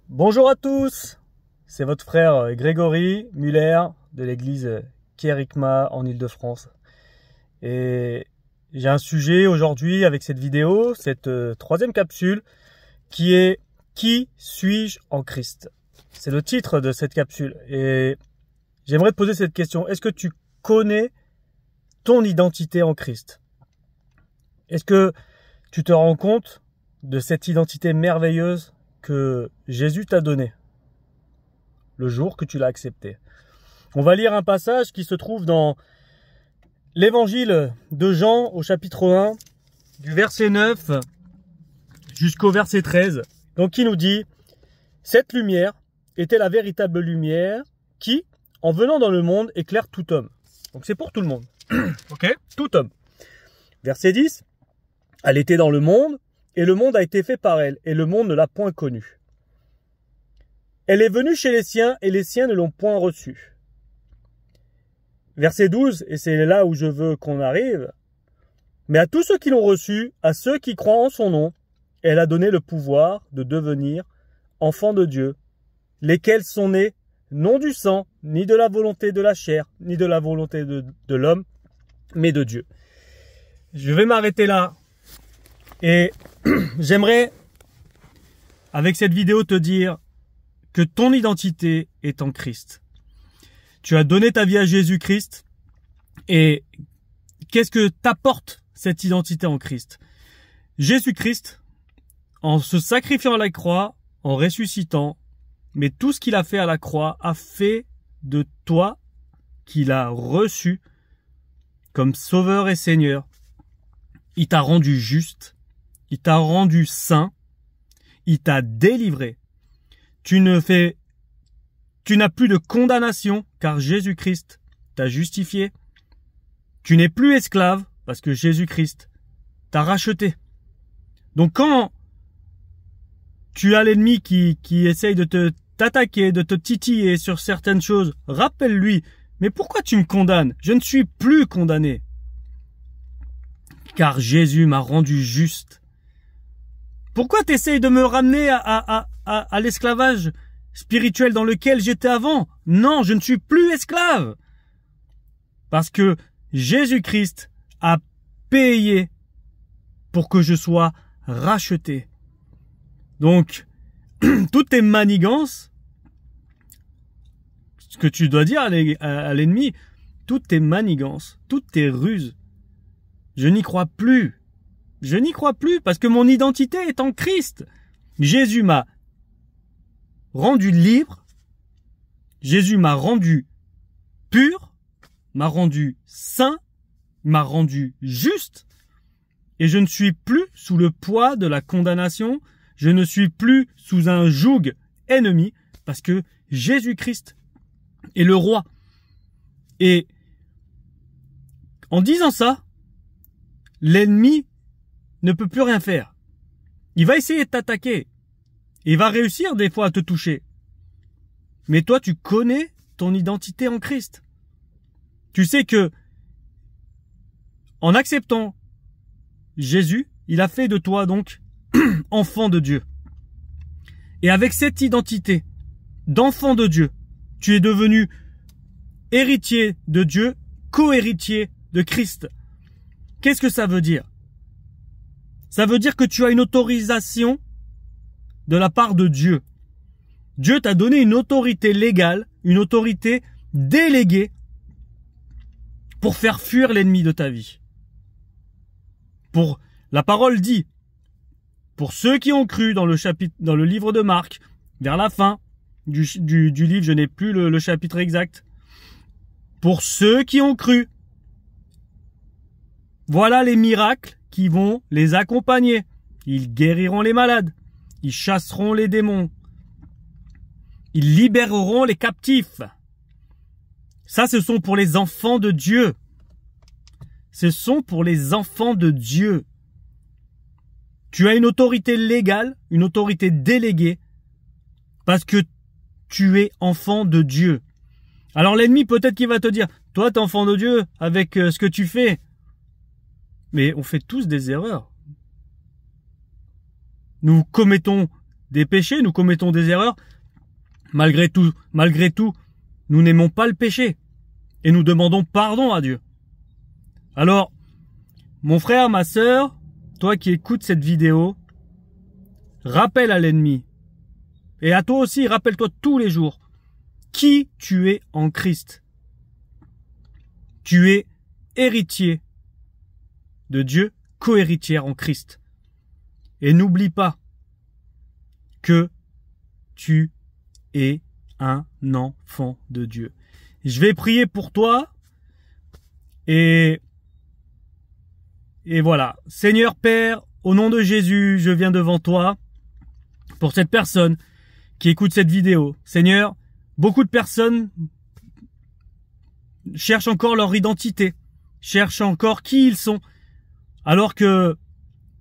Bonjour à tous, c'est votre frère Grégory Muller de l'église Kérigma en Ile-de-France. Et j'ai un sujet aujourd'hui avec cette vidéo, cette troisième capsule, qui est « Qui suis-je en Christ ?» C'est le titre de cette capsule. Et j'aimerais te poser cette question. Est-ce que tu connais ton identité en Christ? Est-ce que tu te rends compte de cette identité merveilleuse que Jésus t'a donnée le jour que tu l'as accepté? On va lire un passage qui se trouve dans l'évangile de Jean au chapitre 1, du verset 9 jusqu'au verset 13. Donc qui nous dit: cette lumière était la véritable lumière qui, en venant dans le monde, éclaire tout homme. Donc c'est pour tout le monde. Ok, tout homme. Verset 10. Elle était dans le monde, et le monde a été fait par elle, et le monde ne l'a point connue. Elle est venue chez les siens, et les siens ne l'ont point reçue. Verset 12, et c'est là où je veux qu'on arrive. Mais à tous ceux qui l'ont reçue, à ceux qui croient en son nom, elle a donné le pouvoir de devenir enfants de Dieu, lesquels sont nés non du sang, ni de la volonté de la chair, ni de la volonté de l'homme, mais de Dieu. Je vais m'arrêter là. Et j'aimerais, avec cette vidéo, te dire que ton identité est en Christ. Tu as donné ta vie à Jésus-Christ. Et qu'est-ce que t'apporte cette identité en Christ? Jésus-Christ, en se sacrifiant à la croix, en ressuscitant, mais tout ce qu'il a fait à la croix a fait de toi, qu'il a reçu comme Sauveur et Seigneur. Il t'a rendu juste. Il t'a rendu saint, il t'a délivré. Tu n'as plus de condamnation car Jésus-Christ t'a justifié. Tu n'es plus esclave parce que Jésus-Christ t'a racheté. Donc quand tu as l'ennemi qui essaye de t'attaquer, de te titiller sur certaines choses, rappelle-lui, mais pourquoi tu me condamnes? Je ne suis plus condamné. Car Jésus m'a rendu juste. Pourquoi tu essayes de me ramener à l'esclavage spirituel dans lequel j'étais avant? Non, je ne suis plus esclave. Parce que Jésus-Christ a payé pour que je sois racheté. Donc, toutes tes manigances, ce que tu dois dire à l'ennemi, toutes tes manigances, toutes tes ruses, je n'y crois plus. Je n'y crois plus parce que mon identité est en Christ. Jésus m'a rendu libre. Jésus m'a rendu pur, m'a rendu saint, m'a rendu juste. Et je ne suis plus sous le poids de la condamnation. Je ne suis plus sous un joug ennemi parce que Jésus-Christ est le roi. Et en disant ça, l'ennemi ne peut plus rien faire. Il va essayer de t'attaquer. Il va réussir des fois à te toucher. Mais toi, tu connais ton identité en Christ. Tu sais que, en acceptant Jésus, il a fait de toi donc enfant de Dieu. Et avec cette identité d'enfant de Dieu, tu es devenu héritier de Dieu, co-héritier de Christ. Qu'est-ce que ça veut dire? Ça veut dire que tu as une autorisation de la part de Dieu. Dieu t'a donné une autorité légale, une autorité déléguée pour faire fuir l'ennemi de ta vie. La parole dit, pour ceux qui ont cru dans le livre de Marc, vers la fin du livre, je n'ai plus le chapitre exact, pour ceux qui ont cru, voilà les miracles qui vont les accompagner. Ils guériront les malades. Ils chasseront les démons. Ils libéreront les captifs. Ça, ce sont pour les enfants de Dieu. Ce sont pour les enfants de Dieu. Tu as une autorité légale, une autorité déléguée, parce que tu es enfant de Dieu. Alors l'ennemi, peut-être qu'il va te dire, toi, t'es enfant de Dieu avec ce que tu fais. Mais on fait tous des erreurs. Nous commettons des péchés, nous commettons des erreurs. Malgré tout, nous n'aimons pas le péché. Et nous demandons pardon à Dieu. Alors, mon frère, ma sœur, toi qui écoutes cette vidéo, rappelle à l'ennemi, et à toi aussi, rappelle-toi tous les jours, qui tu es en Christ. Tu es héritier de Dieu, co-héritière en Christ. Et n'oublie pas que tu es un enfant de Dieu. Je vais prier pour toi et voilà. Seigneur Père, au nom de Jésus, je viens devant toi pour cette personne qui écoute cette vidéo. Seigneur, beaucoup de personnes cherchent encore leur identité, cherchent encore qui ils sont, alors que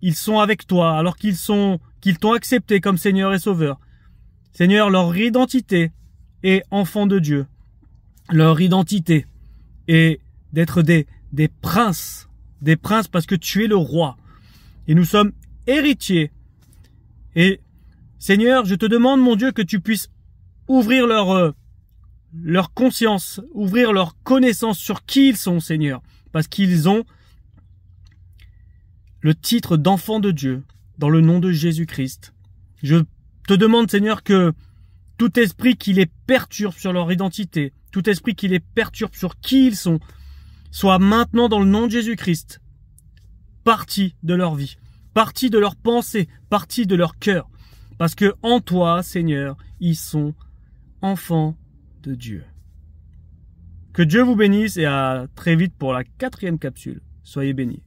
ils sont avec toi, alors qu'ils t'ont accepté comme Seigneur et Sauveur. Seigneur, leur identité est enfant de Dieu. Leur identité est d'être des princes. Des princes parce que tu es le roi. Et nous sommes héritiers. Et Seigneur, je te demande, mon Dieu, que tu puisses ouvrir leur conscience, ouvrir leur connaissance sur qui ils sont, Seigneur. Parce qu'ils ont le titre d'enfant de Dieu dans le nom de Jésus-Christ. Je te demande, Seigneur, que tout esprit qui les perturbe sur leur identité, tout esprit qui les perturbe sur qui ils sont, soit maintenant dans le nom de Jésus-Christ parti de leur vie, parti de leur pensée, parti de leur cœur. Parce que en toi, Seigneur, ils sont enfants de Dieu. Que Dieu vous bénisse et à très vite pour la 4e capsule. Soyez bénis.